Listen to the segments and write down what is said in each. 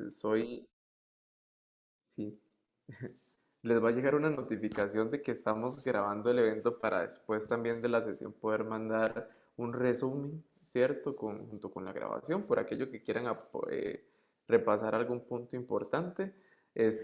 Soy, sí, les va a llegar una notificación de que estamos grabando el evento para después también de la sesión poder mandar un resumen, ¿cierto? Junto con la grabación, por aquello que quieran repasar algún punto importante.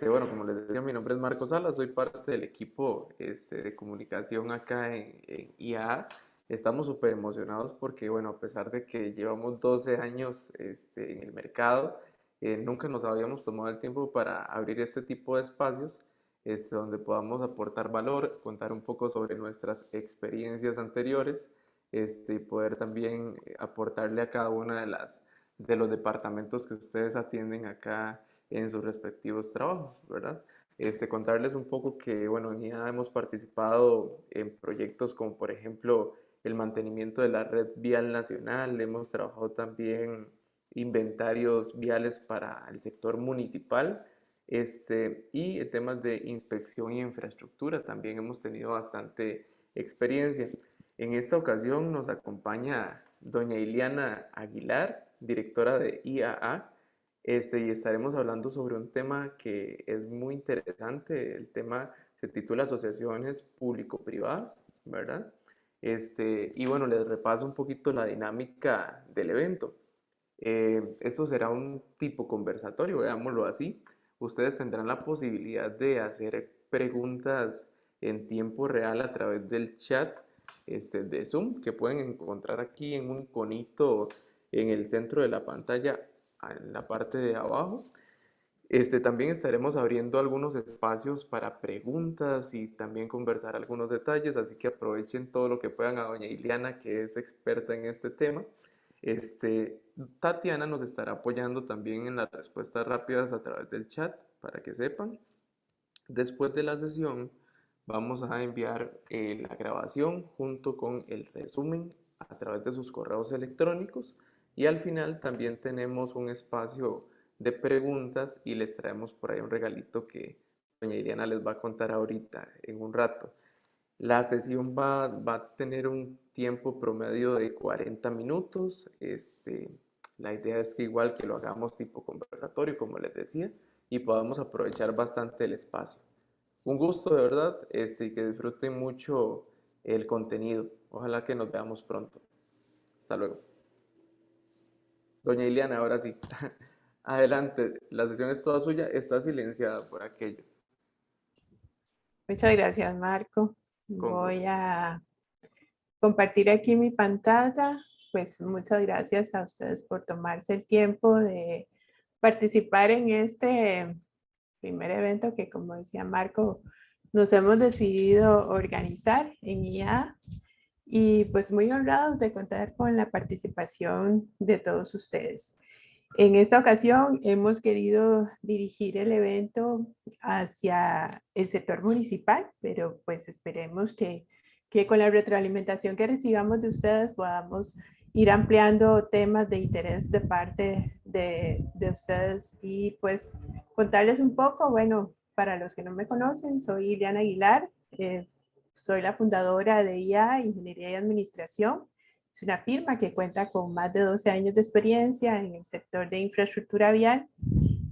Bueno, como les decía, mi nombre es Marco Salas, soy parte del equipo de comunicación acá en IAA. Estamos súper emocionados porque, bueno, a pesar de que llevamos 12 años en el mercado, nunca nos habíamos tomado el tiempo para abrir este tipo de espacios donde podamos aportar valor, contar un poco sobre nuestras experiencias anteriores, y poder también aportarle a cada una de los departamentos que ustedes atienden acá en sus respectivos trabajos, ¿verdad? Contarles un poco que, bueno, ya hemos participado en proyectos como, por ejemplo, el mantenimiento de la red vial nacional, hemos trabajado también inventarios viales para el sector municipal, y en temas de inspección y infraestructura también hemos tenido bastante experiencia. En esta ocasión nos acompaña doña Iliana Aguilar, directora de IAA, y estaremos hablando sobre un tema que es muy interesante. El tema se titula Asociaciones Público-Privadas, ¿verdad? Y bueno, les repaso un poquito la dinámica del evento. Esto será un tipo conversatorio, veámoslo así. Ustedes tendrán la posibilidad de hacer preguntas en tiempo real a través del chat de Zoom, que pueden encontrar aquí en un iconito en el centro de la pantalla, en la parte de abajo. También estaremos abriendo algunos espacios para preguntas y también conversar algunos detalles, así que aprovechen todo lo que puedan a doña Iliana, que es experta en este tema. Este, Tatiana nos estará apoyando también en las respuestas rápidas a través del chat, para que sepan. Después de la sesión, vamos a enviar la grabación junto con el resumen a través de sus correos electrónicos, y al final también tenemos un espacio de preguntas y les traemos por ahí un regalito que doña Iriana les va a contar ahorita en un rato. La sesión va a tener un tiempo promedio de 40 minutos. La idea es que igual que lo hagamos tipo conversatorio, como les decía, y podamos aprovechar bastante el espacio. Un gusto de verdad, y que disfruten mucho el contenido. Ojalá que nos veamos pronto. Hasta luego. Doña Iliana, ahora sí. Adelante, la sesión es toda suya, está silenciada por aquello. Muchas gracias, Marco. Con Voy gusto. a compartir aquí mi pantalla. Pues muchas gracias a ustedes por tomarse el tiempo de participar en este primer evento que, como decía Marco, nos hemos decidido organizar en IA, y pues muy honrados de contar con la participación de todos ustedes. En esta ocasión hemos querido dirigir el evento hacia el sector municipal, pero pues esperemos que con la retroalimentación que recibamos de ustedes podamos ir ampliando temas de interés de parte de ustedes, y pues contarles un poco. Bueno, para los que no me conocen, soy Ileana Aguilar, soy la fundadora de IA, Ingeniería y Administración. Es una firma que cuenta con más de 12 años de experiencia en el sector de infraestructura vial,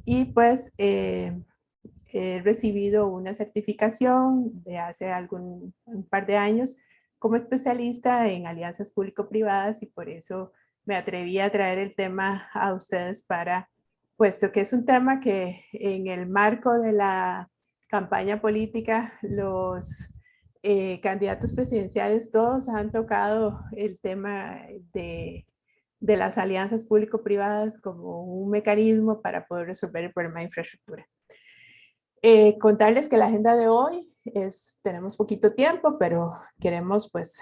y pues he recibido una certificación de hace un par de años como especialista en alianzas público-privadas, y por eso me atreví a traer el tema a ustedes, puesto que es un tema que en el marco de la campaña política los candidatos presidenciales todos han tocado el tema de las alianzas público-privadas como un mecanismo para poder resolver el problema de infraestructura. Contarles que la agenda de hoy tenemos poquito tiempo, pero queremos pues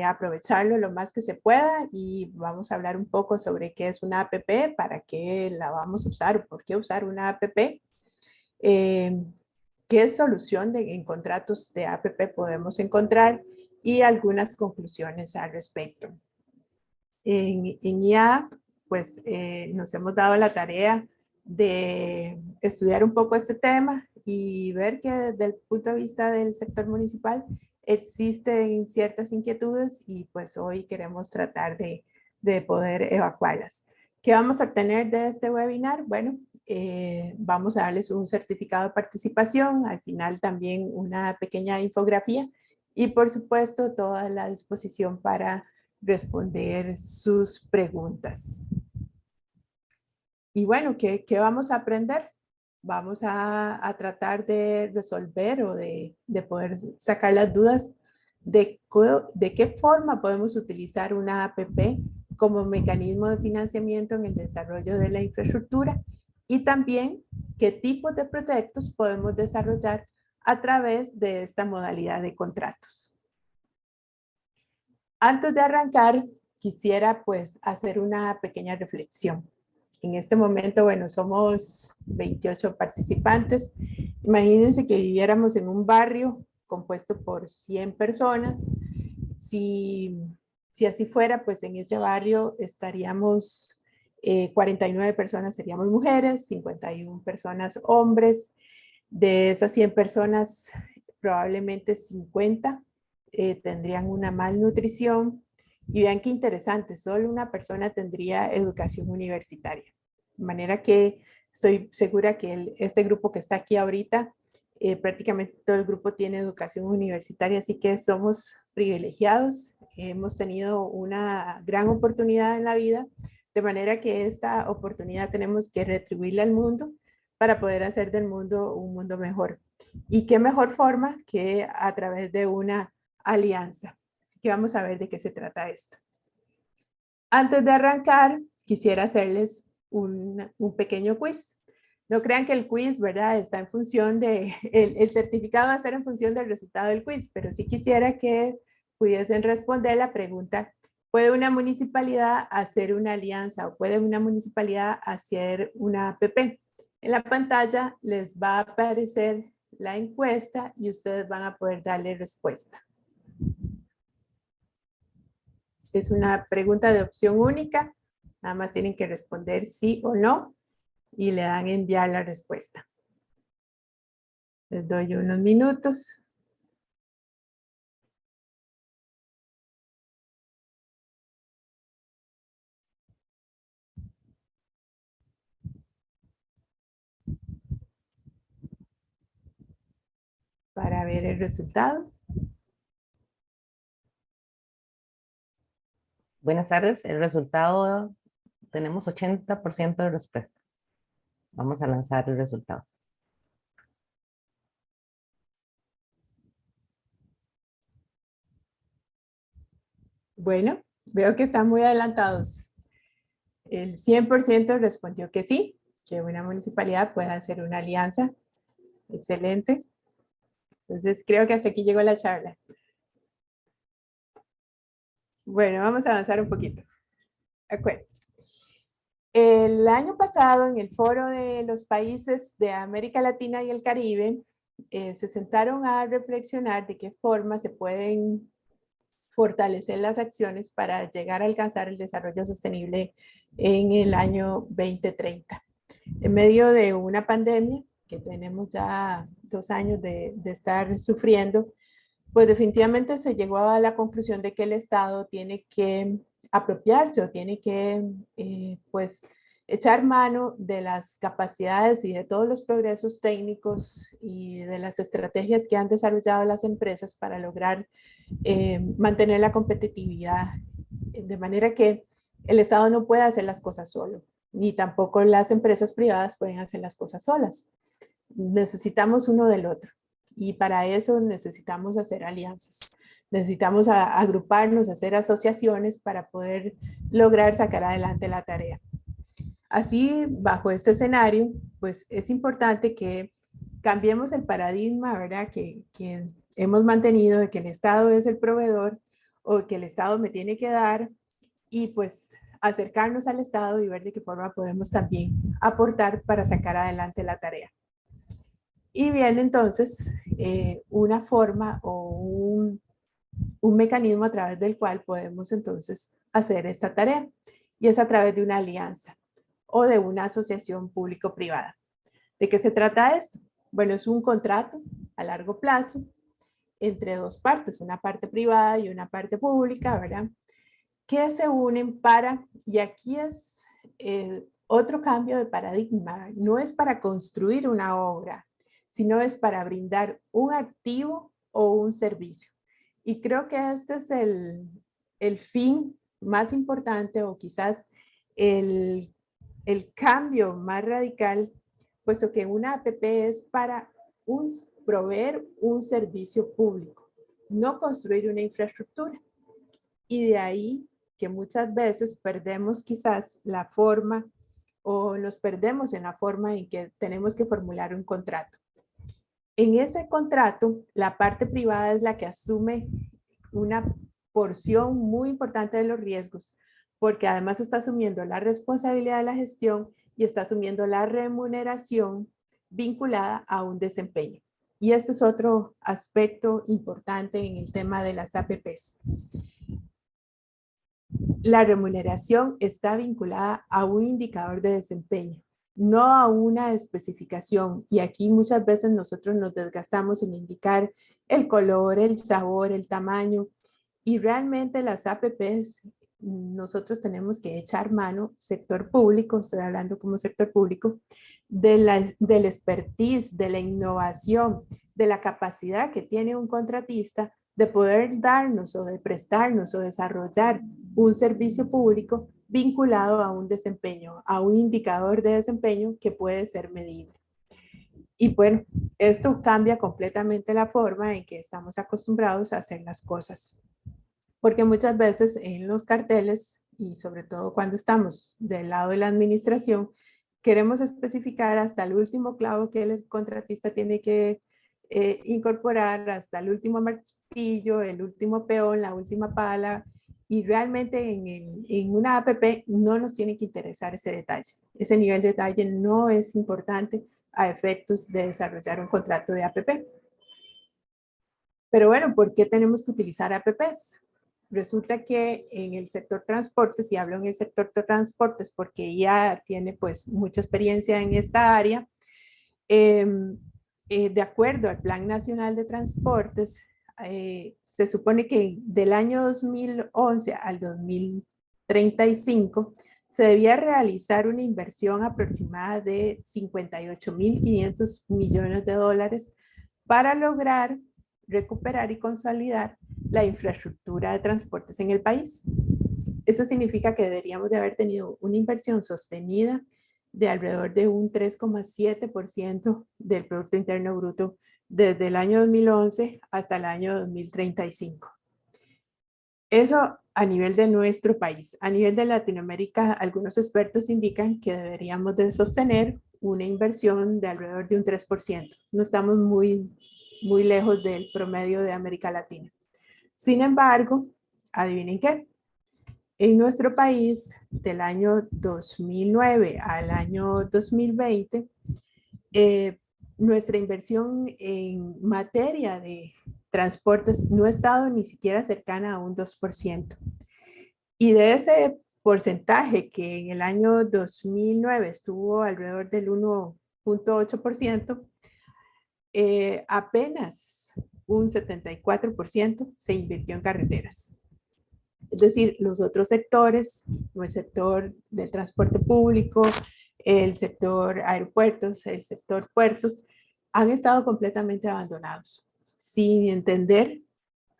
aprovecharlo lo más que se pueda, y vamos a hablar un poco sobre qué es una APP, para qué la vamos a usar, o por qué usar una APP, eh, qué solución en contratos de APP podemos encontrar, y algunas conclusiones al respecto. En IA, pues nos hemos dado la tarea de estudiar un poco este tema y ver que desde el punto de vista del sector municipal existen ciertas inquietudes, y pues hoy queremos tratar de poder evacuarlas. ¿Qué vamos a obtener de este webinar? Bueno, vamos a darles un certificado de participación, al final también una pequeña infografía y por supuesto toda la disposición para responder sus preguntas. Y bueno, ¿qué vamos a aprender? Vamos a tratar de resolver o de poder sacar las dudas de qué forma podemos utilizar una APP como mecanismo de financiamiento en el desarrollo de la infraestructura y también qué tipos de proyectos podemos desarrollar a través de esta modalidad de contratos. Antes de arrancar, quisiera pues hacer una pequeña reflexión. En este momento, bueno, somos 28 participantes. Imagínense que viviéramos en un barrio compuesto por 100 personas. Si así fuera, pues en ese barrio estaríamos 49 personas seríamos mujeres, 51 personas hombres. De esas 100 personas, probablemente 50 tendrían una malnutrición. Y vean qué interesante, solo una persona tendría educación universitaria. De manera que estoy segura que este grupo que está aquí ahorita, prácticamente todo el grupo tiene educación universitaria, así que somos privilegiados. Hemos tenido una gran oportunidad en la vida, de manera que esta oportunidad tenemos que retribuirla al mundo para poder hacer del mundo un mundo mejor. ¿Y qué mejor forma que a través de una alianza? Así que vamos a ver de qué se trata esto. Antes de arrancar, quisiera hacerles un pequeño quiz. No crean que el quiz, ¿verdad? Está en función de, el certificado va a estar en función del resultado del quiz, pero sí quisiera que pudiesen responder la pregunta, ¿puede una municipalidad hacer una alianza o puede una municipalidad hacer una APP? En la pantalla les va a aparecer la encuesta y ustedes van a poder darle respuesta. Es una pregunta de opción única, nada más tienen que responder sí o no y le dan a enviar la respuesta. Les doy unos minutos. Para ver el resultado. Buenas tardes, el resultado, tenemos 80% de respuesta. Vamos a lanzar el resultado. Bueno, veo que están muy adelantados. El 100% respondió que sí, que una municipalidad puede hacer una alianza. Excelente. Entonces creo que hasta aquí llegó la charla. Bueno, vamos a avanzar un poquito. De acuerdo. El año pasado, en el foro de los países de América Latina y el Caribe, se sentaron a reflexionar de qué forma se pueden fortalecer las acciones para llegar a alcanzar el desarrollo sostenible en el año 2030. En medio de una pandemia que tenemos ya 2 años de estar sufriendo, pues definitivamente se llegó a la conclusión de que el Estado tiene que apropiarse o tiene que pues echar mano de las capacidades y de todos los progresos técnicos y de las estrategias que han desarrollado las empresas para lograr mantener la competitividad, de manera que el Estado no puede hacer las cosas solo, ni tampoco las empresas privadas pueden hacer las cosas solas. Necesitamos uno del otro y para eso necesitamos hacer alianzas. Necesitamos agruparnos, hacer asociaciones para poder lograr sacar adelante la tarea. Así, bajo este escenario, pues es importante que cambiemos el paradigma, ¿verdad? Que hemos mantenido de que el Estado es el proveedor o que el Estado me tiene que dar y pues acercarnos al Estado y ver de qué forma podemos también aportar para sacar adelante la tarea. Y viene entonces una forma o un mecanismo a través del cual podemos entonces hacer esta tarea y es a través de una alianza o de una asociación público-privada. ¿De qué se trata esto? Bueno, es un contrato a largo plazo entre dos partes, una parte privada y una parte pública, ¿verdad? Que se unen para, y aquí es otro cambio de paradigma. No es para construir una obra, sino es para brindar un activo o un servicio. Y creo que este es el fin más importante o quizás el cambio más radical, puesto que una APP es para proveer un servicio público, no construir una infraestructura. Y de ahí que muchas veces perdemos quizás la forma o nos perdemos en la forma en que tenemos que formular un contrato. En ese contrato, la parte privada es la que asume una porción muy importante de los riesgos, porque además está asumiendo la responsabilidad de la gestión y está asumiendo la remuneración vinculada a un desempeño. Y ese es otro aspecto importante en el tema de las APPs. La remuneración está vinculada a un indicador de desempeño, no a una especificación. Y aquí muchas veces nosotros nos desgastamos en indicar el color, el sabor, el tamaño. Y realmente las APPs, nosotros tenemos que echar mano, sector público, estoy hablando como sector público, del expertise, de la innovación, de la capacidad que tiene un contratista de poder darnos o de prestarnos o desarrollar un servicio público vinculado a un desempeño, a un indicador de desempeño que puede ser medible. Y bueno, esto cambia completamente la forma en que estamos acostumbrados a hacer las cosas. Porque muchas veces en los carteles, y sobre todo cuando estamos del lado de la administración, queremos especificar hasta el último clavo que el contratista tiene que incorporar, hasta el último martillo, el último peón, la última pala, y realmente en una APP no nos tiene que interesar ese detalle. Ese nivel de detalle no es importante a efectos de desarrollar un contrato de APP. Pero bueno, ¿por qué tenemos que utilizar APPs? Resulta que en el sector transportes, y hablo en el sector de transportes porque ya tiene pues mucha experiencia en esta área, de acuerdo al Plan Nacional de Transportes, se supone que del año 2011 al 2035 se debía realizar una inversión aproximada de 58.500 millones de dólares para lograr recuperar y consolidar la infraestructura de transportes en el país. Eso significa que deberíamos de haber tenido una inversión sostenida de alrededor de un 3,7% del Producto Interno Bruto desde el año 2011 hasta el año 2035. Eso a nivel de nuestro país. A nivel de Latinoamérica, algunos expertos indican que deberíamos de sostener una inversión de alrededor de un 3%. No estamos muy lejos del promedio de América Latina. Sin embargo, adivinen qué. En nuestro país, del año 2009 al año 2020, nuestra inversión en materia de transportes no ha estado ni siquiera cercana a un 2%. Y de ese porcentaje que en el año 2009 estuvo alrededor del 1,8%, apenas un 74% se invirtió en carreteras. Es decir, los otros sectores, el sector del transporte público, el sector aeropuertos, el sector puertos, han estado completamente abandonados, sin entender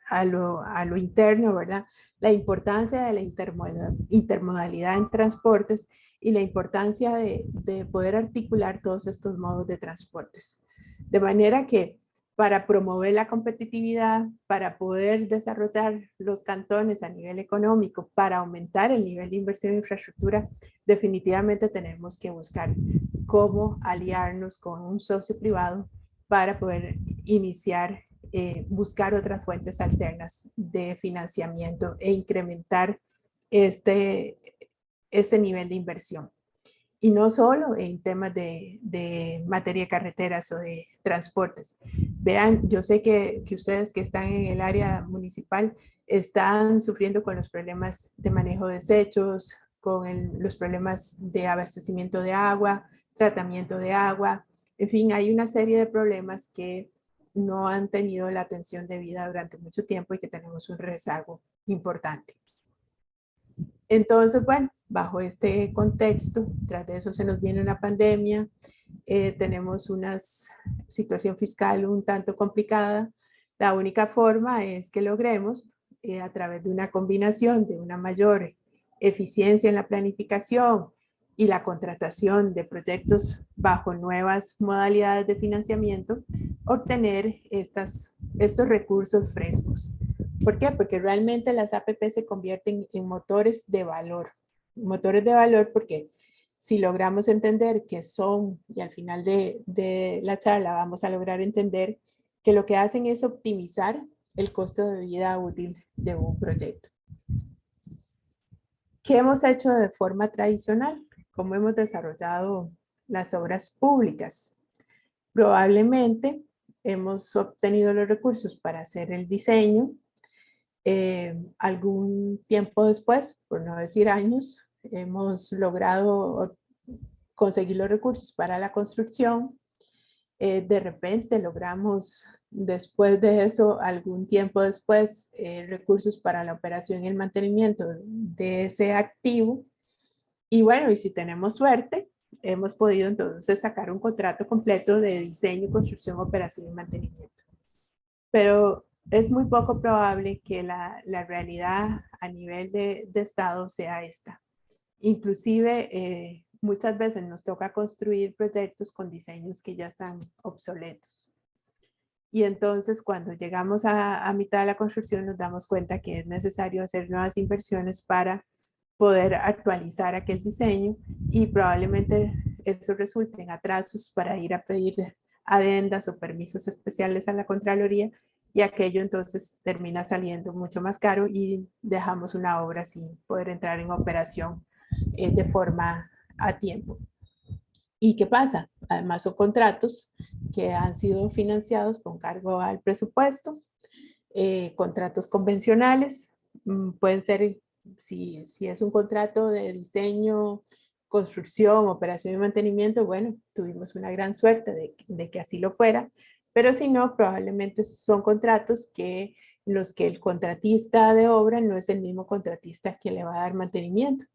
a lo interno, ¿verdad? La importancia de la intermodalidad en transportes y la importancia de poder articular todos estos modos de transportes. De manera que para promover la competitividad, para poder desarrollar los cantones a nivel económico, para aumentar el nivel de inversión en infraestructura, definitivamente tenemos que buscar cómo aliarnos con un socio privado para poder iniciar, buscar otras fuentes alternas de financiamiento e incrementar este nivel de inversión. Y no solo en temas de materia de carreteras o de transportes. Vean, yo sé que ustedes que están en el área municipal están sufriendo con los problemas de manejo de desechos, con los problemas de abastecimiento de agua, tratamiento de agua. En fin, hay una serie de problemas que no han tenido la atención debida durante mucho tiempo y que tenemos un rezago importante. Entonces, bueno, bajo este contexto. Tras de eso se nos viene una pandemia, tenemos una situación fiscal un tanto complicada. La única forma es que logremos, a través de una combinación de una mayor eficiencia en la planificación y la contratación de proyectos bajo nuevas modalidades de financiamiento, obtener estos recursos frescos. ¿Por qué? Porque realmente las APP se convierten en motores de valor. Motores de valor porque si logramos entender qué son, y al final de la charla vamos a lograr entender que lo que hacen es optimizar el costo de vida útil de un proyecto. ¿Qué hemos hecho de forma tradicional? ¿Cómo hemos desarrollado las obras públicas? Probablemente hemos obtenido los recursos para hacer el diseño. Algún tiempo después, por no decir años, hemos logrado conseguir los recursos para la construcción. De repente logramos, después de eso, algún tiempo después, recursos para la operación y el mantenimiento de ese activo. Y bueno, y si tenemos suerte, hemos podido entonces sacar un contrato completo de diseño, construcción, operación y mantenimiento. Pero es muy poco probable que la realidad a nivel de Estado sea esta. Inclusive, muchas veces nos toca construir proyectos con diseños que ya están obsoletos. Y entonces cuando llegamos a mitad de la construcción nos damos cuenta que es necesario hacer nuevas inversiones para poder actualizar aquel diseño y probablemente eso resulte en atrasos para ir a pedir adendas o permisos especiales a la Contraloría, y aquello entonces termina saliendo mucho más caro y dejamos una obra sin poder entrar en operación de forma a tiempo. ¿Y qué pasa? Además son contratos que han sido financiados con cargo al presupuesto, contratos convencionales, pueden ser, si es un contrato de diseño, construcción, operación y mantenimiento, bueno, tuvimos una gran suerte de que así lo fuera, pero si no, probablemente son contratos que los que el contratista de obra no es el mismo contratista que le va a dar mantenimiento.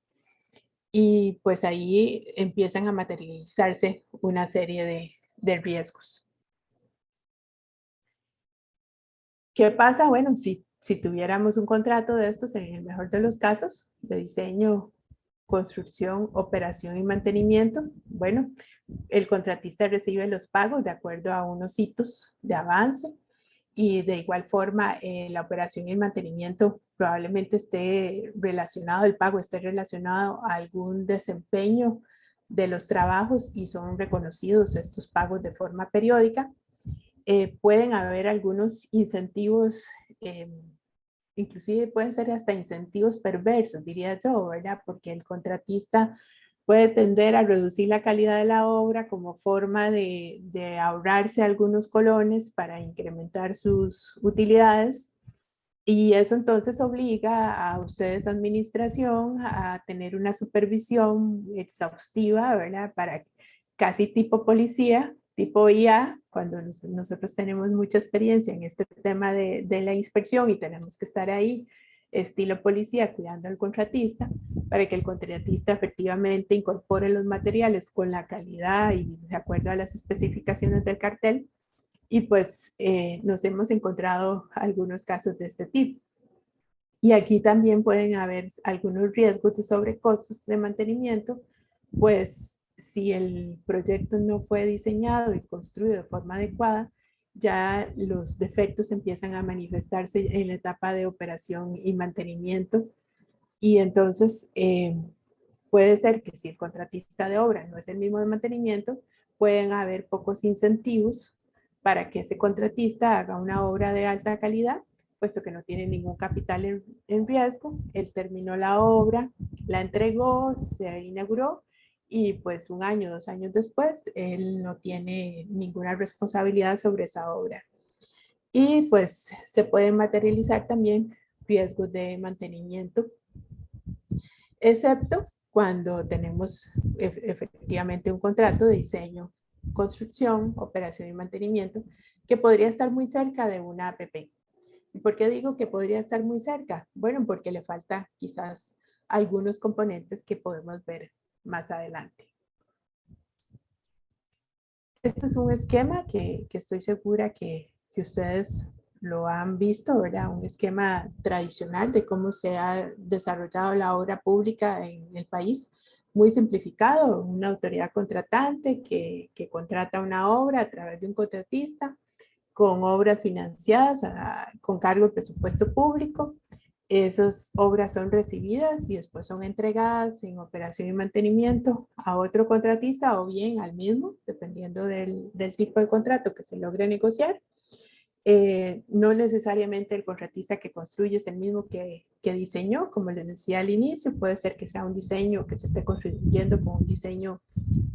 Y pues ahí empiezan a materializarse una serie de riesgos. ¿Qué pasa? Bueno, si tuviéramos un contrato de estos, en el mejor de los casos, de diseño, construcción, operación y mantenimiento, bueno, el contratista recibe los pagos de acuerdo a unos hitos de avance, y de igual forma la operación y el mantenimiento probablemente esté relacionado, el pago esté relacionado a algún desempeño de los trabajos y son reconocidos estos pagos de forma periódica. Pueden haber algunos incentivos, inclusive pueden ser hasta incentivos perversos, diría yo, ¿verdad? Porque el contratista puede tender a reducir la calidad de la obra como forma de ahorrarse algunos colones para incrementar sus utilidades. Y eso entonces obliga a ustedes, administración, a tener una supervisión exhaustiva, ¿verdad? Para casi tipo policía, tipo IA, cuando nosotros tenemos mucha experiencia en este tema de la inspección y tenemos que estar ahí, estilo policía, cuidando al contratista, para que el contratista efectivamente incorpore los materiales con la calidad y de acuerdo a las especificaciones del cartel. Y pues nos hemos encontrado algunos casos de este tipo. Y aquí también pueden haber algunos riesgos de sobrecostos de mantenimiento, pues si el proyecto no fue diseñado y construido de forma adecuada, ya los defectos empiezan a manifestarse en la etapa de operación y mantenimiento. Y entonces puede ser que si el contratista de obra no es el mismo de mantenimiento, pueden haber pocos incentivos para que ese contratista haga una obra de alta calidad, puesto que no tiene ningún capital en riesgo. Él terminó la obra, la entregó, se inauguró y pues un año, 2 años después, él no tiene ninguna responsabilidad sobre esa obra. Y pues se pueden materializar también riesgos de mantenimiento, excepto cuando tenemos efectivamente un contrato de diseño, construcción, operación y mantenimiento, que podría estar muy cerca de una APP. ¿Y por qué digo que podría estar muy cerca? Bueno, porque le falta quizás algunos componentes que podemos ver más adelante. Este es un esquema que estoy segura que ustedes lo han visto, ¿verdad? Un esquema tradicional de cómo se ha desarrollado la obra pública en el país, muy simplificado, una autoridad contratante que contrata una obra a través de un contratista, con obras financiadas con cargo al presupuesto público. Esas obras son recibidas y después son entregadas en operación y mantenimiento a otro contratista o bien al mismo, dependiendo del tipo de contrato que se logre negociar. No necesariamente el contratista que construye es el mismo que diseñó, como les decía al inicio, puede ser que sea un diseño que se esté construyendo con un diseño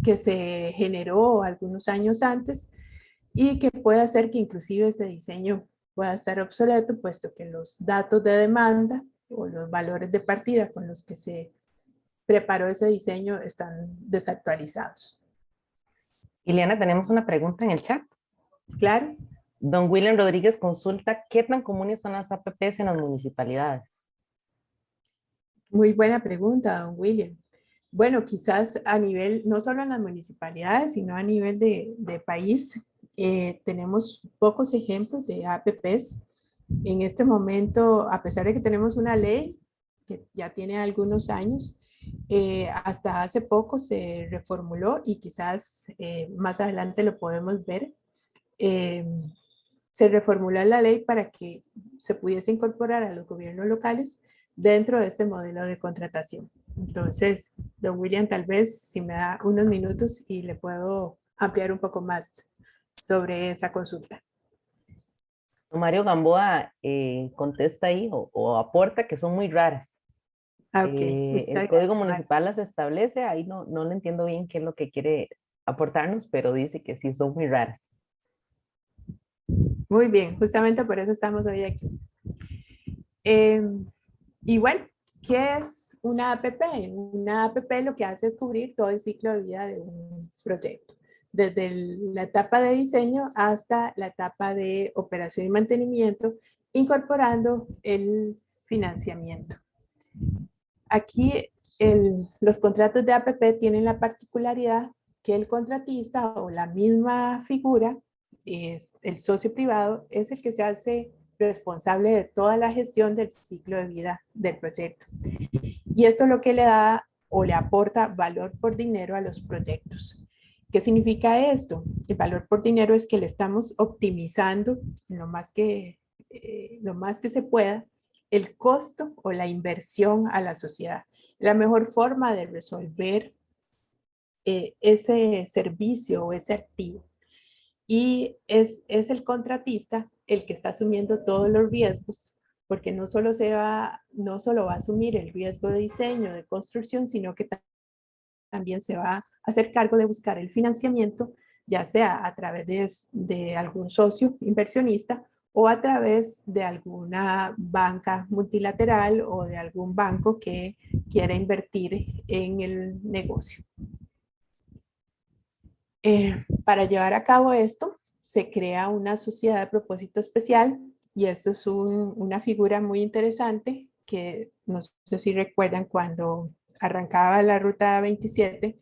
que se generó algunos años antes y que puede hacer que inclusive ese diseño pueda estar obsoleto, puesto que los datos de demanda o los valores de partida con los que se preparó ese diseño están desactualizados. Ileana, tenemos una pregunta en el chat. Claro. Don William Rodríguez consulta, ¿qué tan comunes son las APPs en las municipalidades? Muy buena pregunta, don William. Bueno, quizás a nivel, no solo en las municipalidades, sino a nivel de país, tenemos pocos ejemplos de APPs. En este momento, a pesar de que tenemos una ley que ya tiene algunos años, hasta hace poco se reformuló y quizás más adelante lo podemos ver. Se reformuló la ley para que se pudiese incorporar a los gobiernos locales dentro de este modelo de contratación. Entonces, don William, tal vez si me da unos minutos y le puedo ampliar un poco más sobre esa consulta. Mario Gamboa contesta ahí o aporta que son muy raras. Ok, El código municipal las establece, ahí no le entiendo bien qué es lo que quiere aportarnos, pero dice que sí son muy raras. Muy bien, justamente por eso estamos hoy aquí. Y bueno, ¿qué es una APP? Una APP lo que hace es cubrir todo el ciclo de vida de un proyecto, desde la etapa de diseño hasta la etapa de operación y mantenimiento, incorporando el financiamiento. Aquí los contratos de APP tienen la particularidad que el contratista o la misma figura, es el socio privado, es el que se hace responsable de toda la gestión del ciclo de vida del proyecto. Y esto es lo que le da o le aporta valor por dinero a los proyectos. ¿Qué significa esto? El valor por dinero es que le estamos optimizando lo más que se pueda el costo o la inversión a la sociedad. La mejor forma de resolver ese servicio o ese activo. Y es el contratista el que está asumiendo todos los riesgos, porque no solo va a asumir el riesgo de diseño, de construcción, sino que también se va a hacer cargo de buscar el financiamiento, ya sea a través de algún socio inversionista o a través de alguna banca multilateral o de algún banco que quiera invertir en el negocio. Para llevar a cabo esto, se crea una sociedad de propósito especial y esto es una figura muy interesante que no sé si recuerdan cuando arrancaba la ruta 27,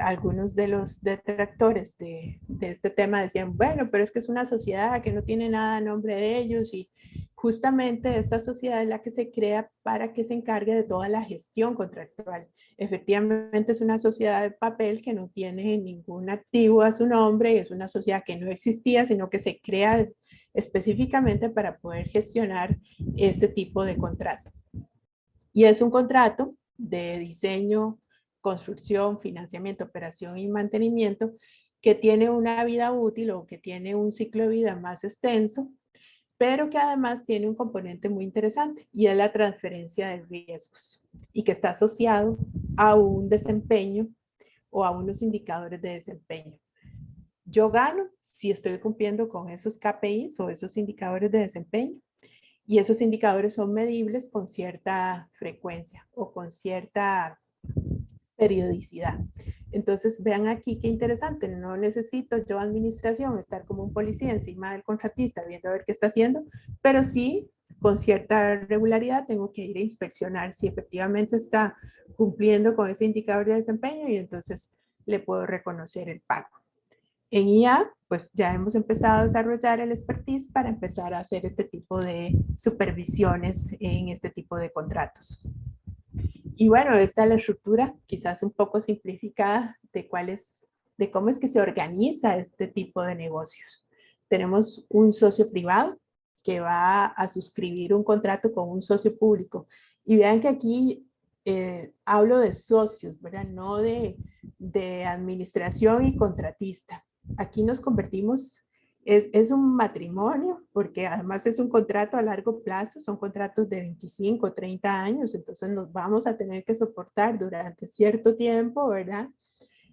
algunos de los detractores de este tema decían, bueno, pero es que es una sociedad que no tiene nada a nombre de ellos y justamente esta sociedad es la que se crea para que se encargue de toda la gestión contractual. Efectivamente es una sociedad de papel que no tiene ningún activo a su nombre y es una sociedad que no existía, sino que se crea específicamente para poder gestionar este tipo de contrato. Y es un contrato de diseño, construcción, financiamiento, operación y mantenimiento que tiene una vida útil o que tiene un ciclo de vida más extenso, pero que además tiene un componente muy interesante y es la transferencia de riesgos y que está asociado a un desempeño o a unos indicadores de desempeño. Yo gano si estoy cumpliendo con esos KPIs o esos indicadores de desempeño y esos indicadores son medibles con cierta frecuencia o con cierta periodicidad. Entonces, vean aquí qué interesante, no necesito yo administración estar como un policía encima del contratista viendo a ver qué está haciendo, pero sí con cierta regularidad tengo que ir a inspeccionar si efectivamente está cumpliendo con ese indicador de desempeño y entonces le puedo reconocer el pago. En IA, pues ya hemos empezado a desarrollar el expertise para empezar a hacer este tipo de supervisiones en este tipo de contratos. Y bueno, esta es la estructura, quizás un poco simplificada, de cómo es que se organiza este tipo de negocios. Tenemos un socio privado que va a suscribir un contrato con un socio público. Y vean que aquí hablo de socios, ¿verdad? No de administración y contratista. Aquí nos convertimos, es un matrimonio, porque además es un contrato a largo plazo, son contratos de 25, 30 años, entonces nos vamos a tener que soportar durante cierto tiempo, ¿verdad?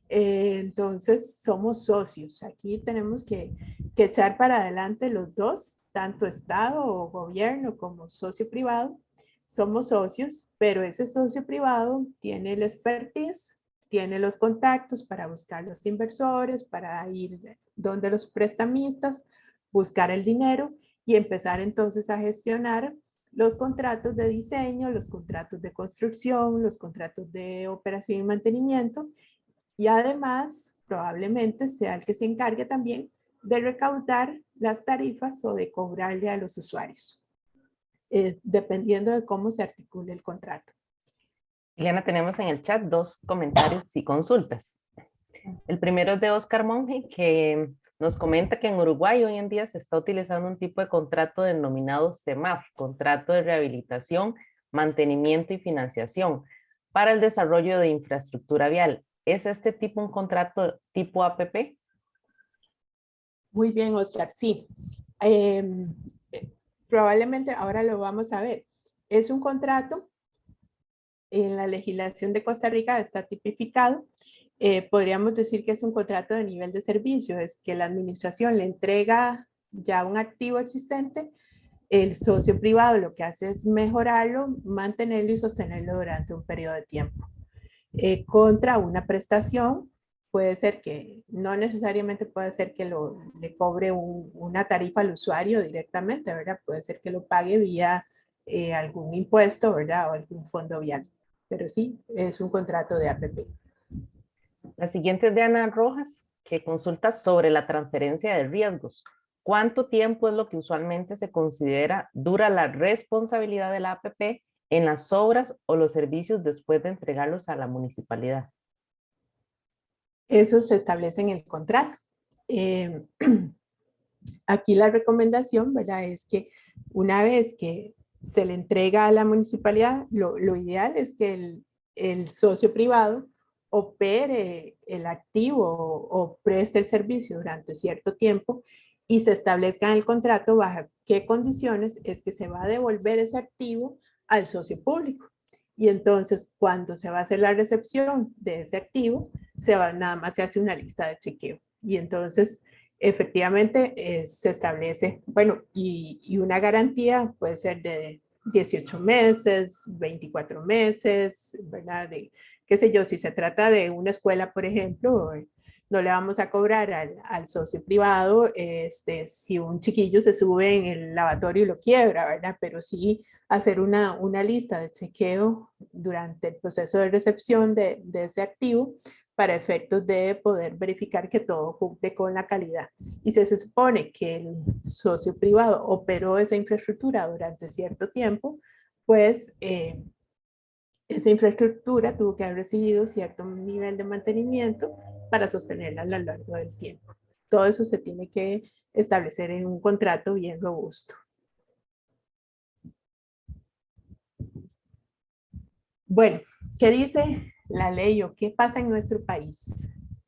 Entonces somos socios. Aquí tenemos que echar para adelante los dos, tanto Estado o gobierno como socio privado. Somos socios, pero ese socio privado tiene el expertise, tiene los contactos para buscar los inversores, para ir donde los prestamistas, buscar el dinero y empezar entonces a gestionar los contratos de diseño, los contratos de construcción, los contratos de operación y mantenimiento. Y además, probablemente sea el que se encargue también de recaudar las tarifas o de cobrarle a los usuarios, dependiendo de cómo se articule el contrato. Liliana, tenemos en el chat 2 comentarios y consultas. El primero es de Oscar Monge, que nos comenta que en Uruguay hoy en día se está utilizando un tipo de contrato denominado CEMAF, contrato de rehabilitación, mantenimiento y financiación para el desarrollo de infraestructura vial. ¿Es este tipo un contrato tipo APP? Muy bien, Oscar, sí. Probablemente ahora lo vamos a ver. Es un contrato, en la legislación de Costa Rica está tipificado. Podríamos decir que es un contrato de nivel de servicio, es que la administración le entrega ya un activo existente, el socio privado lo que hace es mejorarlo, mantenerlo y sostenerlo durante un periodo de tiempo. Contra una prestación, puede ser que, no necesariamente puede ser que le cobre una tarifa al usuario directamente, ¿verdad? Puede ser que lo pague vía algún impuesto, ¿verdad? O algún fondo vial. Pero sí, es un contrato de APP. La siguiente es de Ana Rojas, que consulta sobre la transferencia de riesgos. ¿Cuánto tiempo es lo que usualmente se considera dura la responsabilidad de la APP en las obras o los servicios después de entregarlos a la municipalidad? Eso se establece en el contrato. Aquí la recomendación, ¿verdad? Es que una vez que se le entrega a la municipalidad, lo ideal es que el socio privado opere el activo o preste el servicio durante cierto tiempo y se establezca en el contrato bajo qué condiciones es que se va a devolver ese activo al socio público. Y entonces, cuando se va a hacer la recepción de ese activo, nada más se hace una lista de chequeo. Y entonces, efectivamente, se establece, bueno, y una garantía puede ser de 18 meses, 24 meses, ¿verdad? De, qué sé yo, si se trata de una escuela, por ejemplo, no le vamos a cobrar al socio privado si un chiquillo se sube en el lavatorio y lo quiebra, ¿verdad? Pero sí hacer una lista de chequeo durante el proceso de recepción de ese activo para efectos de poder verificar que todo cumple con la calidad. Y si se supone que el socio privado operó esa infraestructura durante cierto tiempo, pues esa infraestructura tuvo que haber recibido cierto nivel de mantenimiento para sostenerla a lo largo del tiempo. Todo eso se tiene que establecer en un contrato bien robusto. Bueno, ¿qué dice la ley o qué pasa en nuestro país?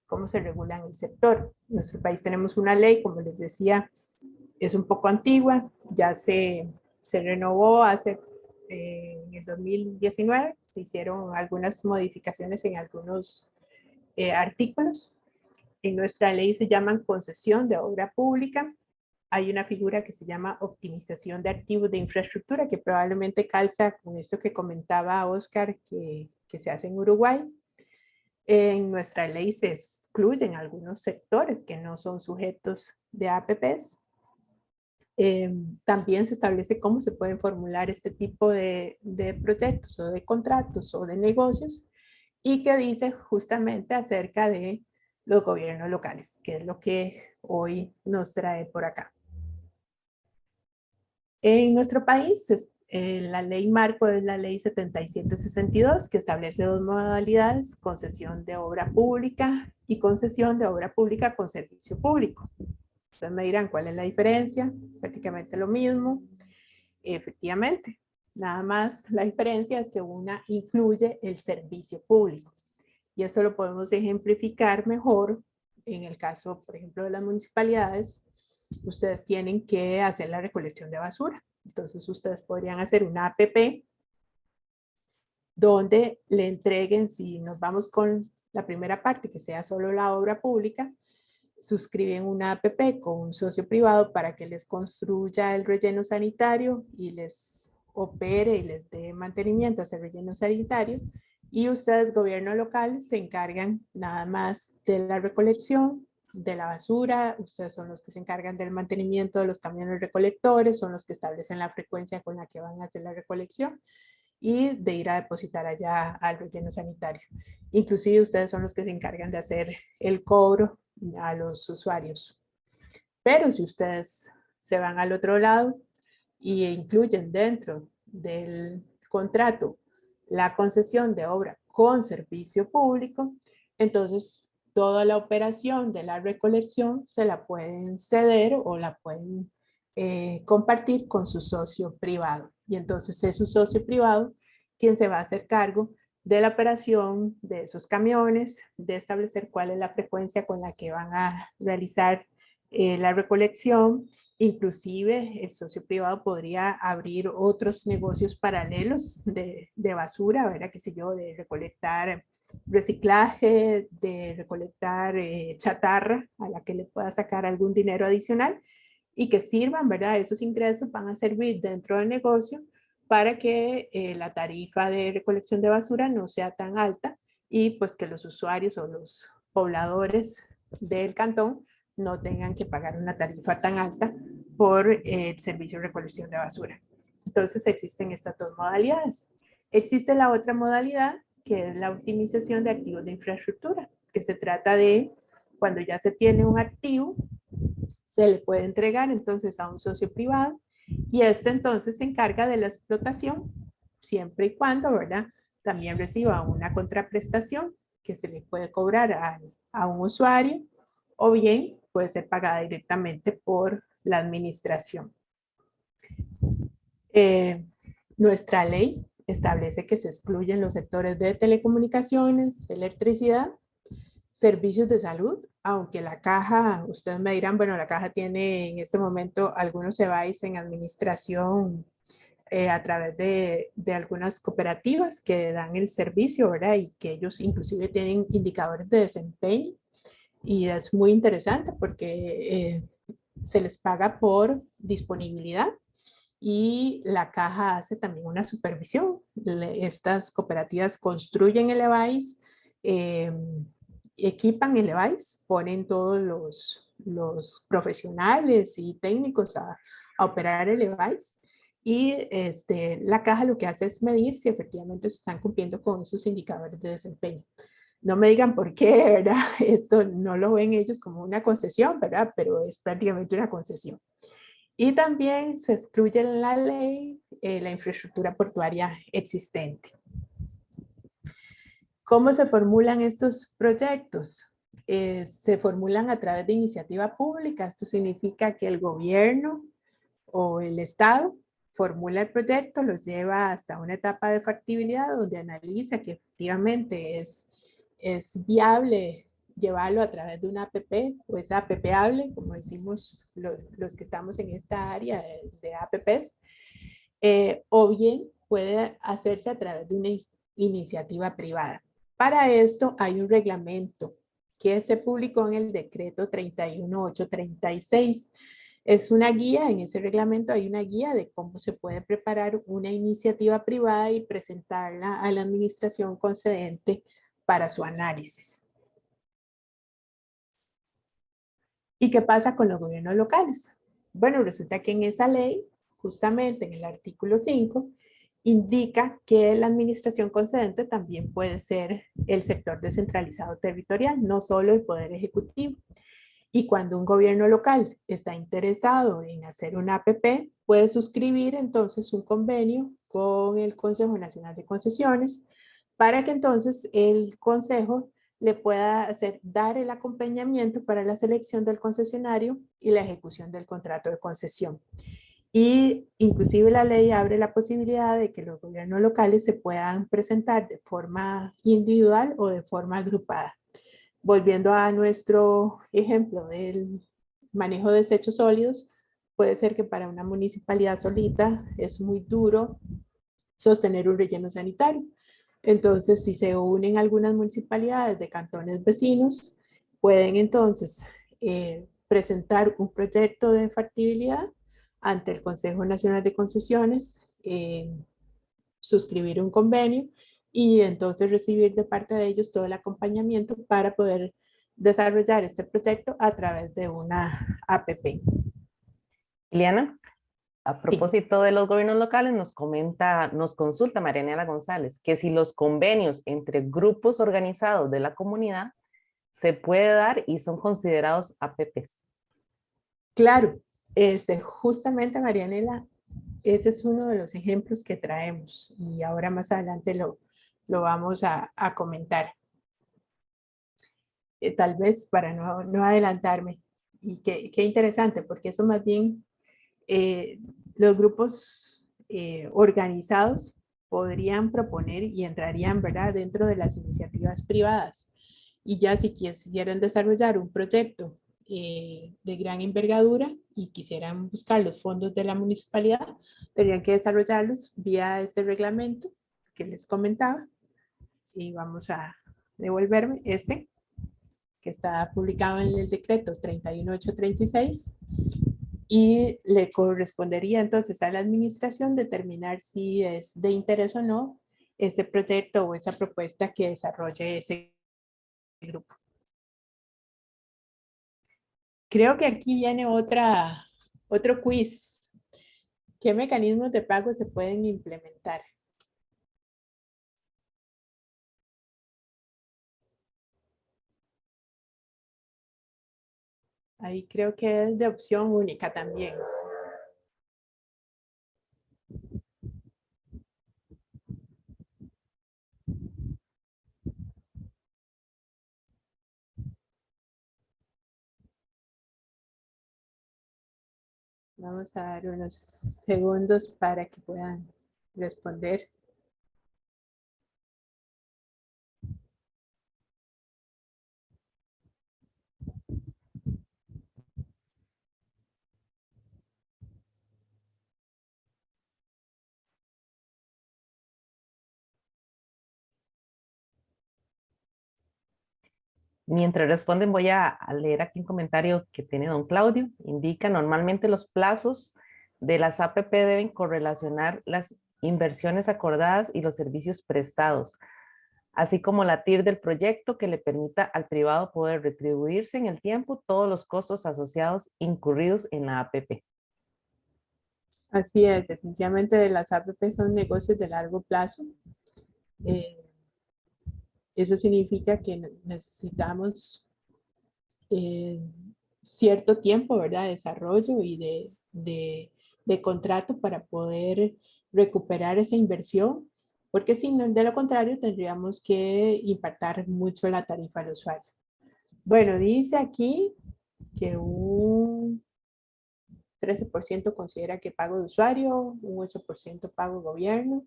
¿Cómo se regula en el sector? En nuestro país tenemos una ley, como les decía, es un poco antigua, ya se renovó hace en el 2019, se hicieron algunas modificaciones en algunos artículos. En nuestra ley se llaman concesión de obra pública. Hay una figura que se llama optimización de activos de infraestructura, que probablemente calza con esto que comentaba Oscar, que se hace en Uruguay. En nuestra ley se excluyen algunos sectores que no son sujetos de APPs. También se establece cómo se pueden formular este tipo de proyectos o de contratos o de negocios y que dice justamente acerca de los gobiernos locales, que es lo que hoy nos trae por acá. En nuestro país, la ley marco es la ley 7762, que establece dos modalidades: concesión de obra pública y concesión de obra pública con servicio público. Ustedes me dirán cuál es la diferencia, prácticamente lo mismo. Efectivamente, nada más la diferencia es que una incluye el servicio público. Y esto lo podemos ejemplificar mejor en el caso, por ejemplo, de las municipalidades. Ustedes tienen que hacer la recolección de basura. Entonces, ustedes podrían hacer una APP donde le entreguen, si nos vamos con la primera parte, que sea solo la obra pública, suscriben una APP con un socio privado para que les construya el relleno sanitario y les opere y les dé mantenimiento a ese relleno sanitario. Y ustedes, gobierno local, se encargan nada más de la recolección de la basura. Ustedes son los que se encargan del mantenimiento de los camiones recolectores, son los que establecen la frecuencia con la que van a hacer la recolección y de ir a depositar allá al relleno sanitario. Inclusive ustedes son los que se encargan de hacer el cobro a los usuarios. Pero si ustedes se van al otro lado y incluyen dentro del contrato la concesión de obra con servicio público, entonces toda la operación de la recolección se la pueden ceder o la pueden compartir con su socio privado. Y entonces es su socio privado quien se va a hacer cargo de la operación de esos camiones, de establecer cuál es la frecuencia con la que van a realizar la recolección. Inclusive el socio privado podría abrir otros negocios paralelos de basura, ¿verdad? Qué sé yo, de recolectar reciclaje, de recolectar chatarra a la que le pueda sacar algún dinero adicional y que sirvan, ¿verdad? Esos ingresos van a servir dentro del negocio para que la tarifa de recolección de basura no sea tan alta y pues que los usuarios o los pobladores del cantón no tengan que pagar una tarifa tan alta por el servicio de recolección de basura. Entonces existen estas dos modalidades. Existe la otra modalidad, que es la optimización de activos de infraestructura, que se trata de cuando ya se tiene un activo, se le puede entregar entonces a un socio privado y este entonces se encarga de la explotación, siempre y cuando, ¿verdad? También reciba una contraprestación que se le puede cobrar a un usuario o bien puede ser pagada directamente por la administración. Nuestra ley establece que se excluyen los sectores de telecomunicaciones, electricidad, servicios de salud, aunque la caja, ustedes me dirán, bueno, la caja tiene en este momento algunos CEBAIS en administración a través de algunas cooperativas que dan el servicio, ¿verdad? Y que ellos inclusive tienen indicadores de desempeño y es muy interesante porque se les paga por disponibilidad y la caja hace también una supervisión. Estas cooperativas construyen el EVAIS, equipan el EVAIS, ponen todos los profesionales y técnicos a operar el EVAIS y la caja lo que hace es medir si efectivamente se están cumpliendo con esos indicadores de desempeño. No me digan por qué, ¿verdad? Esto no lo ven ellos como una concesión, ¿verdad? Pero es prácticamente una concesión. Y también se excluye en la ley la infraestructura portuaria existente. ¿Cómo se formulan estos proyectos? Se formulan a través de iniciativa pública. Esto significa que el gobierno o el Estado formula el proyecto, lo lleva hasta una etapa de factibilidad donde analiza que efectivamente es viable llevarlo a través de una APP o es APPable, como decimos los que estamos en esta área de APPs, o bien puede hacerse a través de una iniciativa privada. Para esto hay un reglamento que se publicó en el decreto 31836. Es una guía, en ese reglamento hay una guía de cómo se puede preparar una iniciativa privada y presentarla a la administración concedente para su análisis. ¿Y qué pasa con los gobiernos locales? Bueno, resulta que en esa ley, justamente en el artículo 5, indica que la administración concedente también puede ser el sector descentralizado territorial, no solo el Poder Ejecutivo. Y cuando un gobierno local está interesado en hacer una APP, puede suscribir entonces un convenio con el Consejo Nacional de Concesiones para que entonces el Consejo le pueda dar el acompañamiento para la selección del concesionario y la ejecución del contrato de concesión. Y inclusive la ley abre la posibilidad de que los gobiernos locales se puedan presentar de forma individual o de forma agrupada. Volviendo a nuestro ejemplo del manejo de desechos sólidos, puede ser que para una municipalidad solita es muy duro sostener un relleno sanitario. Entonces, si se unen algunas municipalidades de cantones vecinos, pueden entonces presentar un proyecto de factibilidad ante el Consejo Nacional de Concesiones, suscribir un convenio y entonces recibir de parte de ellos todo el acompañamiento para poder desarrollar este proyecto a través de una APP. Liliana, a Sí. propósito de los gobiernos locales, nos consulta Marianela González, que si los convenios entre grupos organizados de la comunidad se puede dar y son considerados APPs. Claro, justamente Marianela, ese es uno de los ejemplos que traemos y ahora más adelante lo vamos a comentar. Tal vez para no adelantarme. Y qué interesante, porque eso más bien los grupos organizados podrían proponer y entrarían, ¿verdad?, dentro de las iniciativas privadas. Y ya si quisieran desarrollar un proyecto de gran envergadura y quisieran buscar los fondos de la municipalidad, tendrían que desarrollarlos vía este reglamento que les comentaba. Y vamos a devolverme que está publicado en el decreto 31836 y le correspondería entonces a la administración determinar si es de interés o no ese proyecto o esa propuesta que desarrolle ese grupo. Creo que aquí viene otro quiz. ¿Qué mecanismos de pago se pueden implementar? Ahí creo que es de opción única también. Vamos a dar unos segundos para que puedan responder. Mientras responden, voy a leer aquí un comentario que tiene don Claudio. Indica, normalmente los plazos de las APP deben correlacionar las inversiones acordadas y los servicios prestados, así como la TIR del proyecto que le permita al privado poder retribuirse en el tiempo todos los costos asociados incurridos en la APP. Así es, definitivamente las APP son negocios de largo plazo. Eso significa que necesitamos cierto tiempo, ¿verdad? De desarrollo y de contrato para poder recuperar esa inversión, porque si no, de lo contrario, tendríamos que impactar mucho la tarifa al usuario. Bueno, dice aquí que un 13% considera que pago de usuario, un 8% pago gobierno,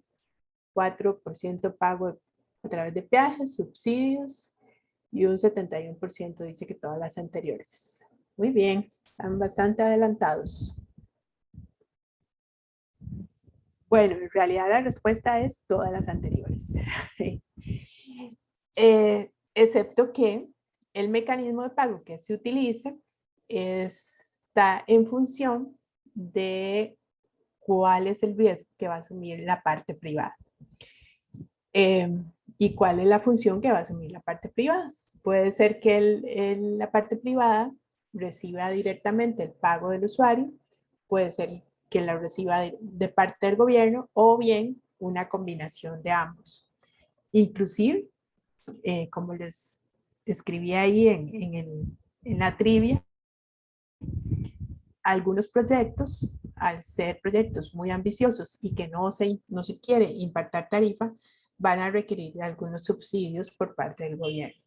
4% pago a través de peajes, subsidios, y un 71% dice que todas las anteriores. Muy bien, están bastante adelantados. Bueno, en realidad la respuesta es todas las anteriores. Excepto que el mecanismo de pago que se utiliza está en función de cuál es el riesgo que va a asumir la parte privada. ¿Y cuál es la función que va a asumir la parte privada? Puede ser que la parte privada reciba directamente el pago del usuario puede ser que la reciba de parte del gobierno o bien una combinación de ambos. Inclusive, como les escribí ahí en la trivia, algunos proyectos, al ser proyectos muy ambiciosos y que no se quiere impactar tarifa, van a requerir algunos subsidios por parte del gobierno.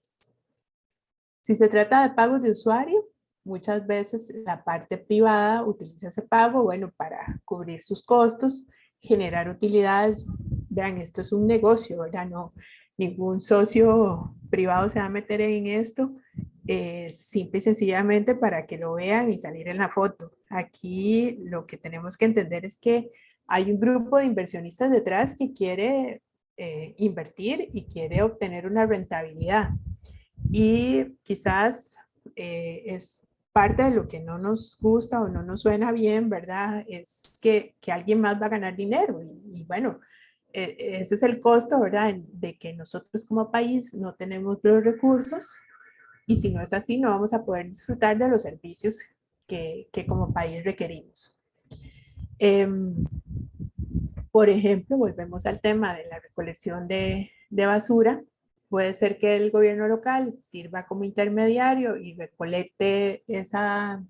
Si se trata de pagos de usuario, muchas veces la parte privada utiliza ese pago, bueno, para cubrir sus costos, generar utilidades. Vean, esto es un negocio, ¿verdad? No, ningún socio privado se va a meter en esto, simple y sencillamente para que lo vean y salir en la foto. Aquí lo que tenemos que entender es que hay un grupo de inversionistas detrás que quiere invertir y quiere obtener una rentabilidad. Y quizás es parte de lo que no nos gusta o no nos suena bien, ¿verdad? Es que alguien más va a ganar dinero. Y bueno, ese es el costo, ¿verdad? De que nosotros como país no tenemos los recursos y si no es así, no vamos a poder disfrutar de los servicios que como país requerimos. Por ejemplo, volvemos al tema de la recolección de basura. Puede ser que el gobierno local sirva como intermediario y recolecte esa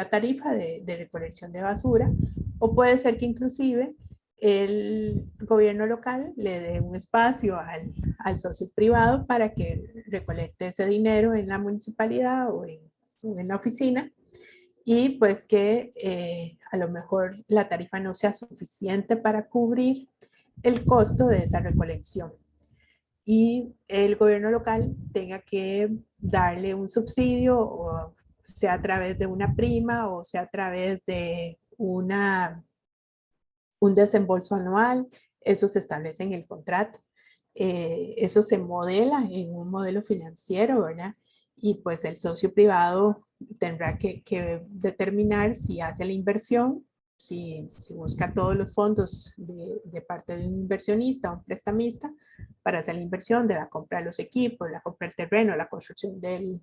tarifa de recolección de basura, o puede ser que inclusive el gobierno local le dé un espacio al socio privado para que recolecte ese dinero en la municipalidad o en la oficina, y pues que a lo mejor la tarifa no sea suficiente para cubrir el costo de esa recolección y el gobierno local tenga que darle un subsidio, o sea a través de una prima o sea a través de un desembolso anual. Eso se establece en el contrato. Eso se modela en un modelo financiero, ¿verdad? Y pues el socio privado tendrá que determinar si hace la inversión, si busca todos los fondos de parte de un inversionista o un prestamista para hacer la inversión de la compra de los equipos, la compra del terreno, la construcción del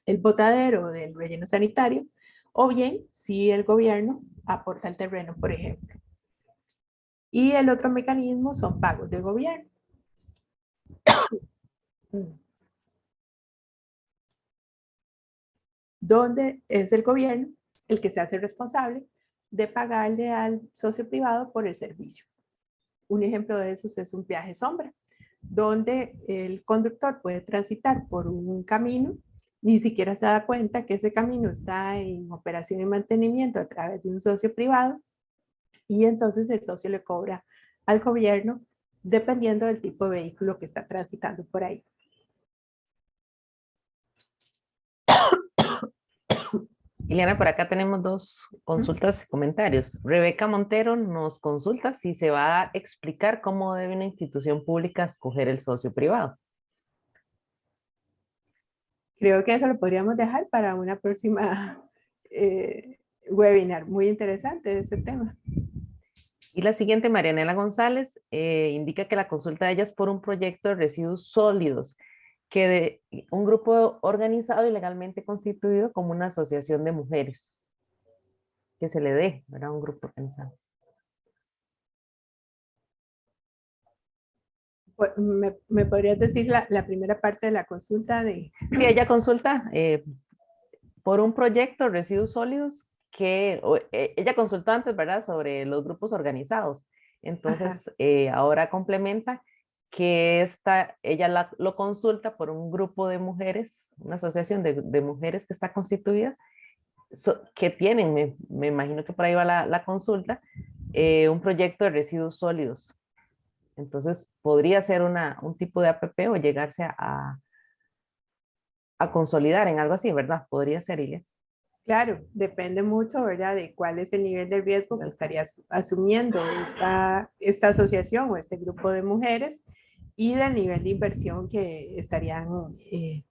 el botadero, del relleno sanitario, o bien si el gobierno aporta el terreno, por ejemplo. Y el otro mecanismo son pagos de gobierno, donde es el gobierno el que se hace responsable de pagarle al socio privado por el servicio. Un ejemplo de eso es un viaje sombra, donde el conductor puede transitar por un camino, ni siquiera se da cuenta que ese camino está en operación y mantenimiento a través de un socio privado, y entonces el socio le cobra al gobierno dependiendo del tipo de vehículo que está transitando por ahí. Ileana, por acá tenemos dos consultas y comentarios. Rebeca Montero nos consulta si se va a explicar cómo debe una institución pública escoger el socio privado. Creo que eso lo podríamos dejar para una próxima webinar. Muy interesante ese tema. Y la siguiente, Marianela González, indica que la consulta de ella es por un proyecto de residuos sólidos, que de un grupo organizado y legalmente constituido como una asociación de mujeres, que se le dé, ¿verdad? Un grupo organizado. ¿Me podrías decir la primera parte de la consulta? Sí, ella consulta por un proyecto de residuos sólidos que ella consultó antes, ¿verdad? Sobre los grupos organizados. Entonces, ahora complementa que ella lo consulta por un grupo de mujeres, una asociación de mujeres que está constituida, que tienen, me imagino que por ahí va la consulta, un proyecto de residuos sólidos. Entonces, podría ser un tipo de APP o llegarse a consolidar en algo así, ¿verdad? Podría ser, Ilia. Claro, depende mucho, ¿verdad? De cuál es el nivel de riesgo que estaría asumiendo esta asociación o este grupo de mujeres, y del nivel de inversión que estarían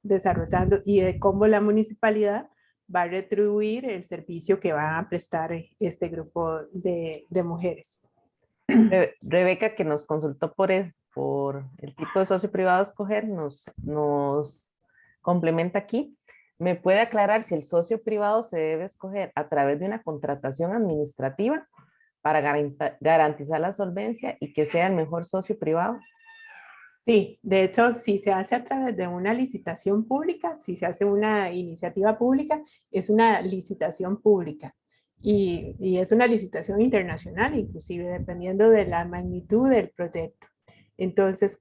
desarrollando, y de cómo la municipalidad va a retribuir el servicio que va a prestar este grupo de mujeres. Rebeca, que nos consultó por el tipo de socio privado a escoger, nos complementa aquí. ¿Me puede aclarar si el socio privado se debe escoger a través de una contratación administrativa para garantizar la solvencia y que sea el mejor socio privado? Sí, de hecho, si se hace a través de una licitación pública, si se hace una iniciativa pública, es una licitación pública y es una licitación internacional, inclusive dependiendo de la magnitud del proyecto. Entonces,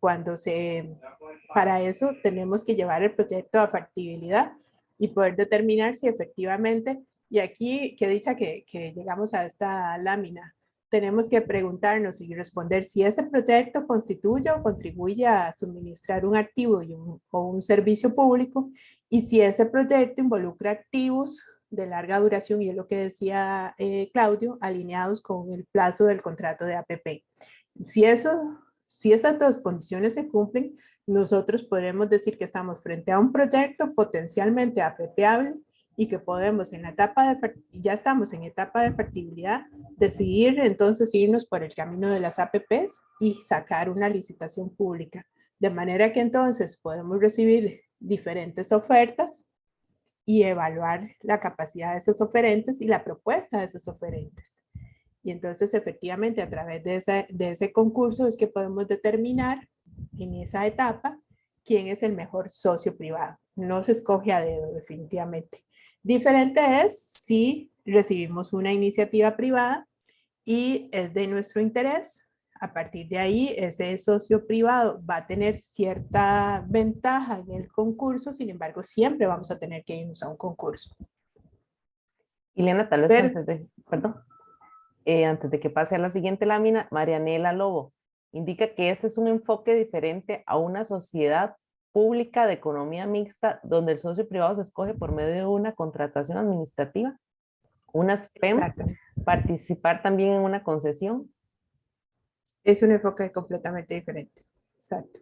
para eso tenemos que llevar el proyecto a factibilidad y poder determinar si efectivamente, y aquí que dicha que llegamos a esta lámina, tenemos que preguntarnos y responder si ese proyecto constituye o contribuye a suministrar un activo o un servicio público y si ese proyecto involucra activos de larga duración, y es lo que decía Claudio, alineados con el plazo del contrato de APP. Si esas dos condiciones se cumplen, nosotros podremos decir que estamos frente a un proyecto potencialmente APPable y que podemos ya estamos en etapa de factibilidad, decidir entonces irnos por el camino de las APPs y sacar una licitación pública. De manera que entonces podemos recibir diferentes ofertas y evaluar la capacidad de esos oferentes y la propuesta de esos oferentes. Y entonces efectivamente a través de ese concurso es que podemos determinar en esa etapa quién es el mejor socio privado. No se escoge a dedo definitivamente. Diferente es si recibimos una iniciativa privada y es de nuestro interés. A partir de ahí, ese socio privado va a tener cierta ventaja en el concurso, sin embargo, siempre vamos a tener que irnos a un concurso. Ileana, tal vez Pero, antes de que pase a la siguiente lámina, Marianela Lobo indica que este es un enfoque diferente a una sociedad pública de economía mixta donde el socio privado se escoge por medio de una contratación administrativa, una SPEM, exactamente. participar también en una concesión. Es un enfoque completamente diferente. Exacto.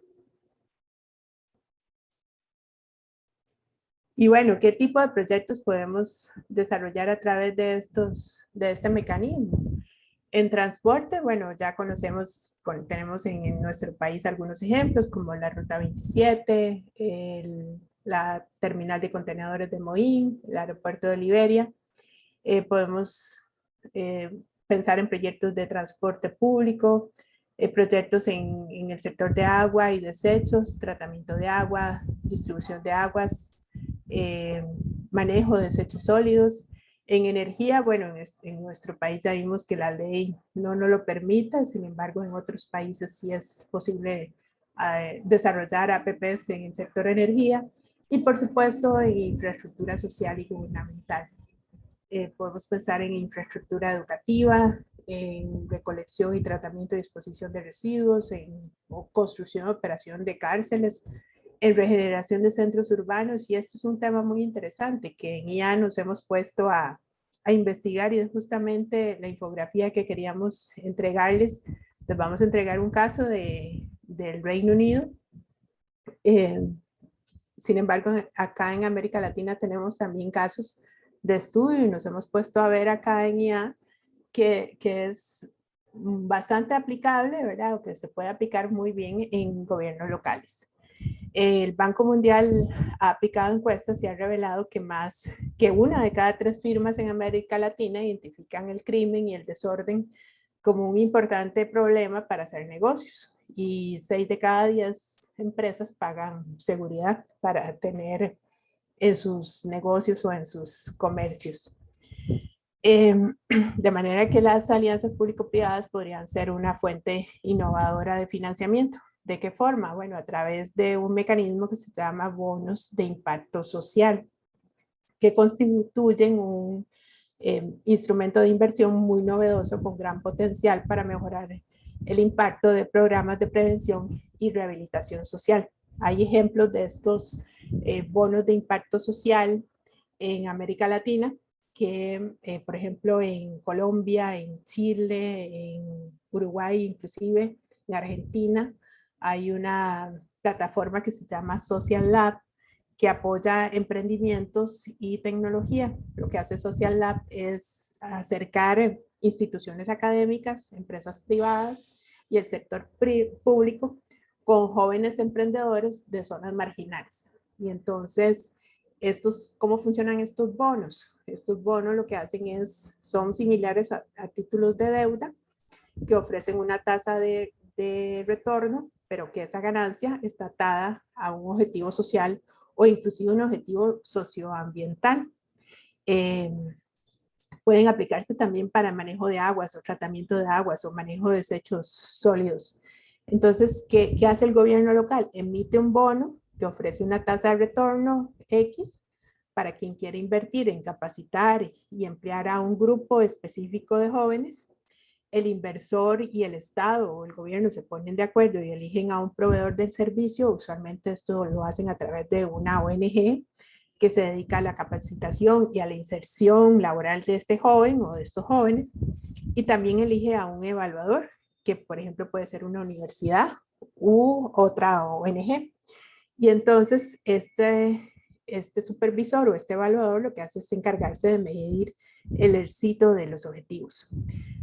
Y bueno, ¿qué tipo de proyectos podemos desarrollar a través de este mecanismo? En transporte, bueno, ya tenemos en nuestro país algunos ejemplos como la Ruta 27, la terminal de contenedores de Moín, el aeropuerto de Liberia. Podemos pensar en proyectos de transporte público, proyectos en el sector de agua y desechos, tratamiento de agua, distribución de aguas, manejo de desechos sólidos. En energía, bueno, en nuestro país ya vimos que la ley no nos lo permite, sin embargo, en otros países sí es posible desarrollar APPs en el sector energía y, por supuesto, en infraestructura social y gubernamental. Podemos pensar en infraestructura educativa, en recolección y tratamiento y disposición de residuos, en construcción y operación de cárceles, en regeneración de centros urbanos, y esto es un tema muy interesante que en IA nos hemos puesto a investigar y es justamente la infografía que queríamos entregarles. Les vamos a entregar un caso del Reino Unido. Sin embargo, acá en América Latina tenemos también casos de estudio y nos hemos puesto a ver acá en IA que es bastante aplicable, ¿verdad? O que se puede aplicar muy bien en gobiernos locales. El Banco Mundial ha aplicado encuestas y ha revelado que una de cada 3 firmas en América Latina identifican el crimen y el desorden como un importante problema para hacer negocios. Y 6 de cada 10 empresas pagan seguridad para tener en sus negocios o en sus comercios. De manera que las alianzas público-privadas podrían ser una fuente innovadora de financiamiento. ¿De qué forma? Bueno, a través de un mecanismo que se llama bonos de impacto social, que constituyen un instrumento de inversión muy novedoso con gran potencial para mejorar el impacto de programas de prevención y rehabilitación social. Hay ejemplos de estos bonos de impacto social en América Latina, que por ejemplo en Colombia, en Chile, en Uruguay, inclusive en Argentina, hay una plataforma que se llama Social Lab, que apoya emprendimientos y tecnología. Lo que hace Social Lab es acercar instituciones académicas, empresas privadas y el sector público con jóvenes emprendedores de zonas marginales. Y entonces ¿cómo funcionan estos bonos? Estos bonos lo que hacen son similares a títulos de deuda que ofrecen una tasa de retorno, pero que esa ganancia está atada a un objetivo social o inclusive un objetivo socioambiental. Eh, Pueden aplicarse también para manejo de aguas o tratamiento de aguas o manejo de desechos sólidos. Entonces, ¿qué hace el gobierno local? Emite un bono que ofrece una tasa de retorno X para quien quiere invertir en capacitar y emplear a un grupo específico de jóvenes. El inversor y el Estado o el gobierno se ponen de acuerdo y eligen a un proveedor del servicio. Usualmente esto lo hacen a través de una ONG que se dedica a la capacitación y a la inserción laboral de este joven o de estos jóvenes. Y también elige a un evaluador, que por ejemplo puede ser una universidad u otra ONG. Y entonces este supervisor o este evaluador lo que hace es encargarse de medir el éxito de los objetivos.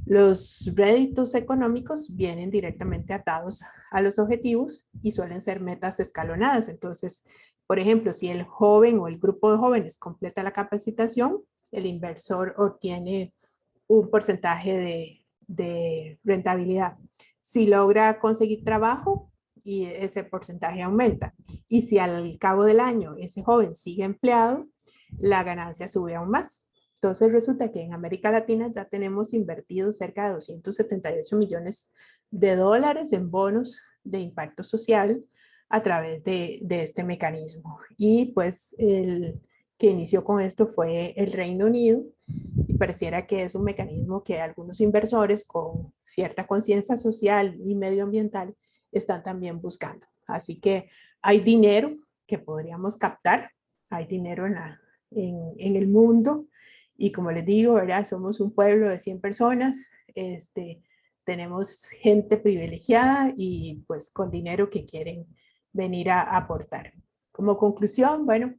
Los réditos económicos vienen directamente atados a los objetivos y suelen ser metas escalonadas. Entonces, por ejemplo, si el joven o el grupo de jóvenes completa la capacitación, el inversor obtiene un porcentaje de rentabilidad. Si logra conseguir trabajo, y ese porcentaje aumenta. Y si al cabo del año ese joven sigue empleado, la ganancia sube aún más. Entonces resulta que en América Latina ya tenemos invertido cerca de 278 millones de dólares en bonos de impacto social a través de este mecanismo. Y pues el que inició con esto fue el Reino Unido y pareciera que es un mecanismo que algunos inversores con cierta conciencia social y medioambiental están también buscando. Así que hay dinero que podríamos captar, hay dinero en el mundo y como les digo, ¿verdad? Somos un pueblo de 100 personas, tenemos gente privilegiada y pues con dinero que quieren venir a aportar. Como conclusión, bueno,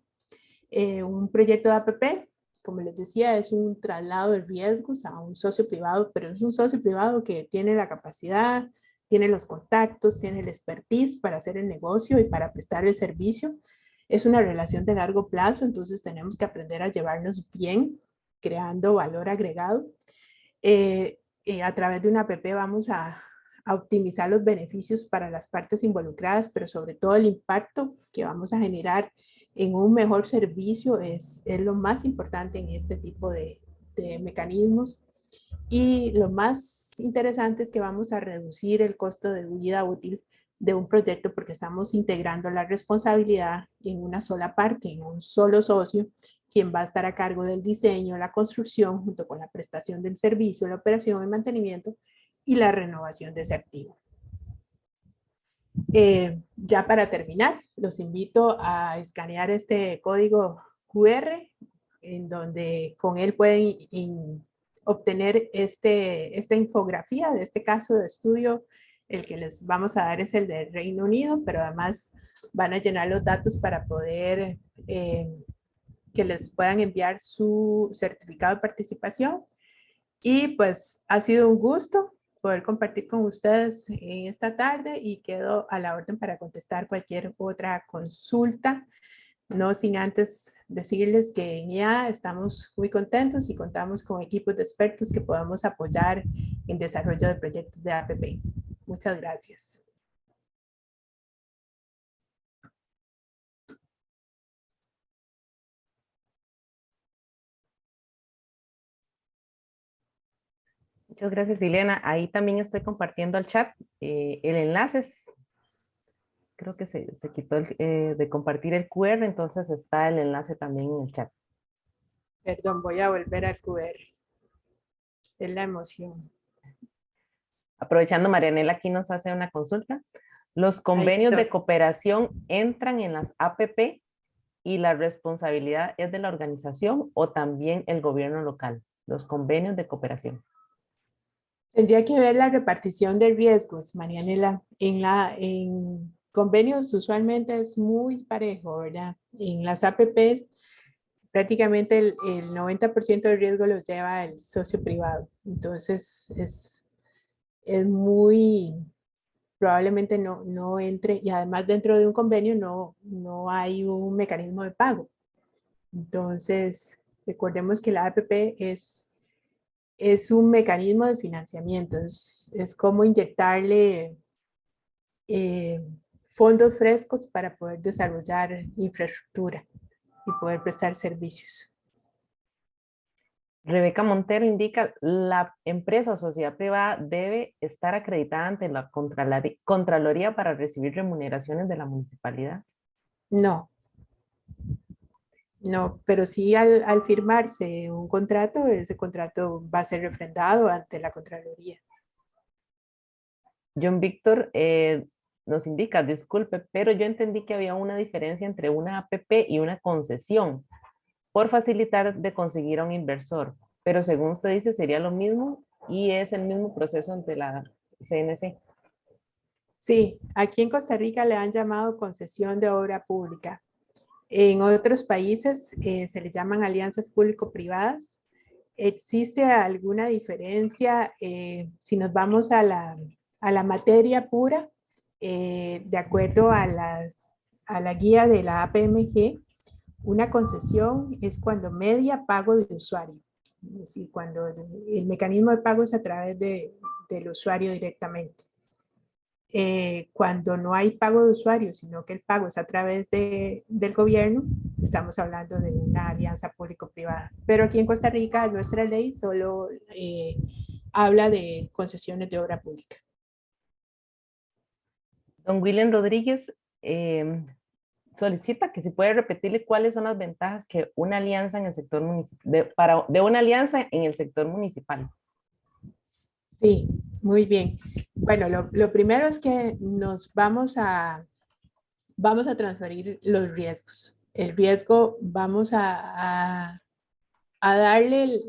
un proyecto de APP, como les decía, es un traslado de riesgos a un socio privado, pero es un socio privado que tiene la capacidad, tiene los contactos, tiene el expertise para hacer el negocio y para prestar el servicio. Es una relación de largo plazo, entonces tenemos que aprender a llevarnos bien, creando valor agregado. A través de una APP vamos a optimizar los beneficios para las partes involucradas, pero sobre todo el impacto que vamos a generar en un mejor servicio es lo más importante en este tipo de mecanismos. Y lo más interesante es que vamos a reducir el costo de vida útil de un proyecto porque estamos integrando la responsabilidad en una sola parte, en un solo socio, quien va a estar a cargo del diseño, la construcción, junto con la prestación del servicio, la operación, el mantenimiento y la renovación de ese activo. Ya para terminar, los invito a escanear este código QR, en donde con él pueden obtener esta infografía de este caso de estudio. El que les vamos a dar es el del Reino Unido, pero además van a llenar los datos para poder que les puedan enviar su certificado de participación. Y pues ha sido un gusto poder compartir con ustedes en esta tarde y quedo a la orden para contestar cualquier otra consulta. No sin antes decirles que en IA estamos muy contentos y contamos con equipos de expertos que podamos apoyar en desarrollo de proyectos de APP. Muchas gracias. Muchas gracias, Ileana. Ahí también estoy compartiendo el chat. El enlace creo que se quitó de compartir el QR, entonces está el enlace también en el chat. Perdón, voy a volver al QR. Es la emoción. Aprovechando, Marianela aquí nos hace una consulta. ¿Los convenios de cooperación entran en las APP y la responsabilidad es de la organización o también el gobierno local? Los convenios de cooperación. Tendría que ver la repartición de riesgos, Marianela. En convenios usualmente es muy parejo, ¿verdad? En las APPs prácticamente el 90% del riesgo los lleva el socio privado. Entonces es muy, probablemente no entre, y además dentro de un convenio no hay un mecanismo de pago. Entonces, recordemos que la APP es un mecanismo de financiamiento, es como inyectarle eh, fondos frescos para poder desarrollar infraestructura y poder prestar servicios. Rebeca Montero indica, la empresa o sociedad privada debe estar acreditada ante la Contraloría para recibir remuneraciones de la municipalidad. No, no, pero sí al firmarse un contrato, ese contrato va a ser refrendado ante la Contraloría. John Víctor nos indica, disculpe, pero yo entendí que había una diferencia entre una APP y una concesión por facilitar de conseguir a un inversor, pero según usted dice sería lo mismo y es el mismo proceso ante la CNC. Sí, aquí en Costa Rica le han llamado concesión de obra pública. En otros países se le llaman alianzas público-privadas. ¿Existe alguna diferencia si nos vamos a la materia pura? De acuerdo a la guía de la APMG, una concesión es cuando media pago de usuario. Es decir, cuando el mecanismo de pago es a través del usuario directamente. Cuando no hay pago de usuario, sino que el pago es a través del gobierno, estamos hablando de una alianza público-privada. Pero aquí en Costa Rica nuestra ley solo habla de concesiones de obra pública. Don William Rodríguez solicita que si puede repetirle cuáles son las ventajas que una alianza en el sector municipal, de una alianza en el sector municipal. Sí, muy bien. Bueno, lo primero es que nos vamos a transferir los riesgos. El riesgo vamos a darle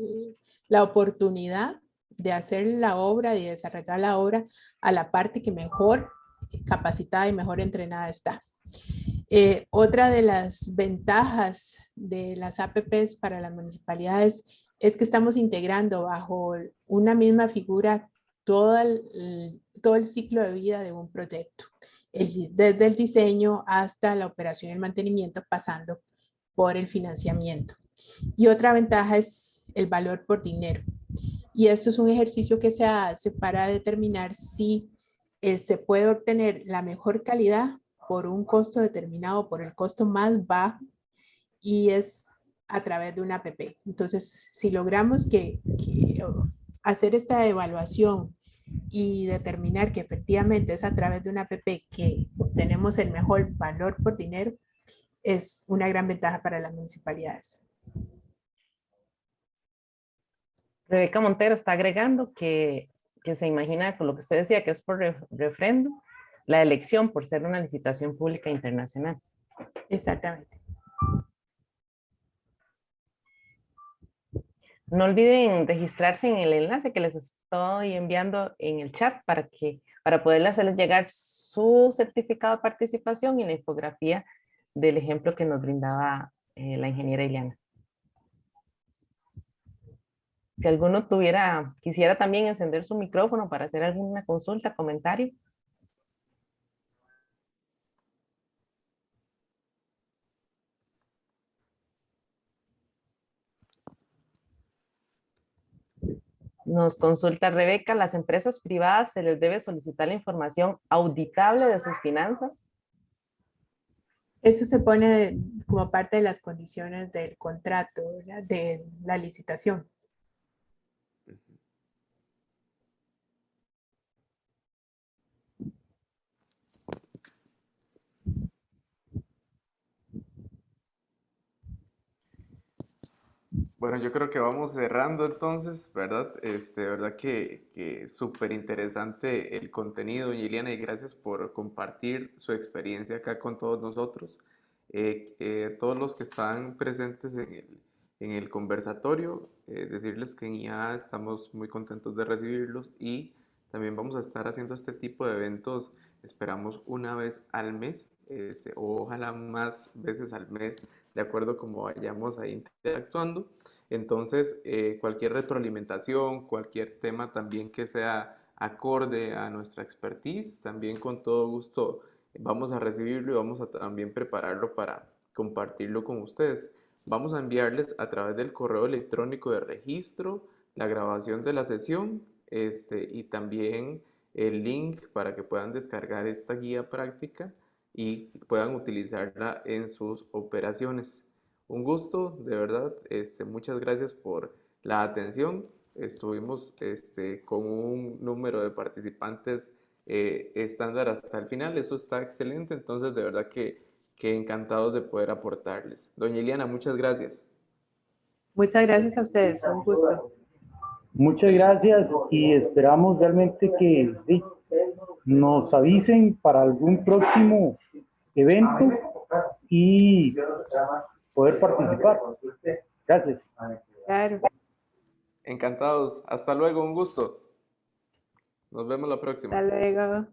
la oportunidad de hacer la obra y desarrollar la obra a la parte que mejor capacitada y mejor entrenada está. Otra de las ventajas de las APPs para las municipalidades es que estamos integrando bajo una misma figura todo el ciclo de vida de un proyecto, desde el diseño hasta la operación y el mantenimiento, pasando por el financiamiento. Y otra ventaja es el valor por dinero. Y esto es un ejercicio que se hace para determinar si se puede obtener la mejor calidad por un costo determinado, por el costo más bajo, y es a través de una APP. Entonces, si logramos hacer esta evaluación y determinar que efectivamente es a través de una APP que obtenemos el mejor valor por dinero, es una gran ventaja para las municipalidades. Rebeca Montero está agregando que se imagina con lo que usted decía, que es por refrendo, la elección por ser una licitación pública internacional. Exactamente. No olviden registrarse en el enlace que les estoy enviando en el chat para poderles hacerles llegar su certificado de participación y la infografía del ejemplo que nos brindaba la ingeniera Ileana. Si alguno quisiera también encender su micrófono para hacer alguna consulta, comentario. Nos consulta Rebeca, ¿las empresas privadas se les debe solicitar la información auditable de sus finanzas? Eso se pone como parte de las condiciones del contrato, ¿verdad? De la licitación. Bueno, yo creo que vamos cerrando entonces, ¿verdad? Verdad que súper interesante el contenido, Liliana, y gracias por compartir su experiencia acá con todos nosotros. Todos los que están presentes en el conversatorio, decirles que en IA estamos muy contentos de recibirlos y también vamos a estar haciendo este tipo de eventos, esperamos una vez al mes, o ojalá más veces al mes, de acuerdo como vayamos ahí interactuando. Entonces, cualquier retroalimentación, cualquier tema también que sea acorde a nuestra expertise, también con todo gusto vamos a recibirlo y vamos a también prepararlo para compartirlo con ustedes. vamos a enviarles a través del correo electrónico de registro la grabación de la sesión y también el link para que puedan descargar esta guía práctica y puedan utilizarla en sus operaciones. Un gusto, de verdad, muchas gracias por la atención. Estuvimos con un número de participantes estándar hasta el final, eso está excelente, entonces de verdad que encantados de poder aportarles. Doña Iliana, muchas gracias. Muchas gracias a ustedes, fue un gusto. Muchas gracias y esperamos realmente que sí, nos avisen para algún próximo evento y poder participar. Gracias. Claro. Encantados. Hasta luego, un gusto. Nos vemos la próxima. Hasta luego.